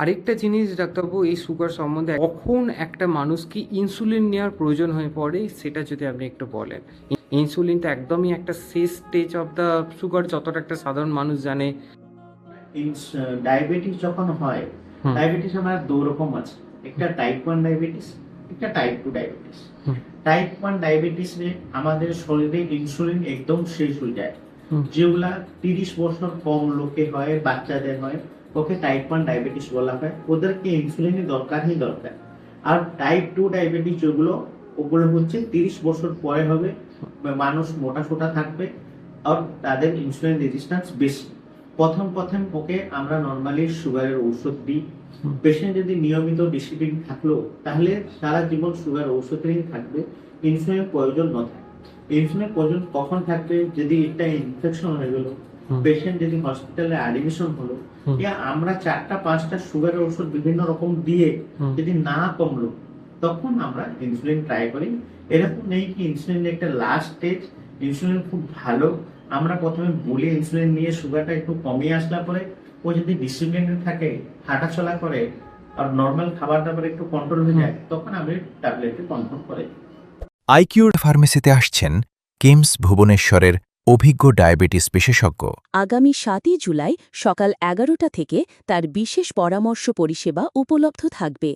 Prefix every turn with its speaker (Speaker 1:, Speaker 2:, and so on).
Speaker 1: আরেকটা জিনিস ডাক্তারবাবু, এই সুগার সম্বন্ধে কখন একটা মানুষকে ইনসুলিন নেওয়ার প্রয়োজন হয়ে পড়ে সেটা যদি আপনি একটু বলেন। ইনসুলিন তো একদমই একটা শেষ স্টেজ অফ দ্য সুগার, যতটা একটা সাধারণ মানুষ জানে।
Speaker 2: ডায়াবেটিস যখন হয়,
Speaker 1: হুম।
Speaker 2: ডায়াবেটিস আমার দু রকম আছে। একটা টাইপ 1 ডায়াবেটিস, একটা টাইপ 2 ডায়াবেটিস।
Speaker 1: হুম।
Speaker 2: টাইপ 1 ডায়াবেটিসে আমাদের শরীরে ইনসুলিন একদম শেষ হয়ে যায়।
Speaker 1: হুম।
Speaker 2: যেগুলা 30 বছর কম লোকে হয়, বাচ্চাদের হয়, ওকে টাইপ 1 ডায়াবেটিস বলা হয়। ওদেরকে ইনসুলিনের দরকারই দরকার। আর টাইপ 2 ডায়াবেটিস যেগুলো, ওগুলো হচ্ছে 30 বছর পরে হবে, মানুষ মোটা সোটা থাকবে, আর তাদের ইনসুলিন রেজিস্ট্যান্স বেশি। প্রথম ওকে আমরা নর্মালি সুগারের ঔষধ দিই। পেশেন্ট যদি নিয়মিত ডিসিপ্লিন থাকলো, তাহলে সারা জীবন সুগার ঔষধেই থাকবে, ইনসুলিনের প্রয়োজন না থাকে। ইনসুলিনের প্রয়োজন কখন থাকবে? যদি একটা ইনফেকশন হয়ে গেল, পেশেন্ট যদি হসপিটালে অ্যাডমিশন হলো, ইয়া আমরা 4টা 5টা সুগারের ওষুধ বিভিন্ন রকম দিয়ে যদি না কমলো, তখন আমরা ইনসুলিন ট্রাই করি। এরকম নেই কি ইনসুলিন একটা লাস্ট স্টেজ। ইনসুলিন খুব ভালো। আমরা প্রথমে বলি ইনসুলিন নিয়ে সুগারটা একটু কমিয়ে আসলা পরে, ও যদি ডিসিপ্লিনে থাকে, হাঁটাচলা করে, আর নর্মাল খাবার দাবার একটু কন্ট্রোল হয়ে যায়, তখন আমি ট্যাবলেটে কন্ট্রোল করে।
Speaker 3: আইকিউর ফার্মেসিতে আসছেন কিমস ভুবনেশ্বরের অভিজ্ঞ ডায়াবেটিস বিশেষজ্ঞ।
Speaker 4: আগামী 7ই জুলাই সকাল 11টা থেকে তার বিশেষ পরামর্শ পরিষেবা উপলব্ধ থাকবে।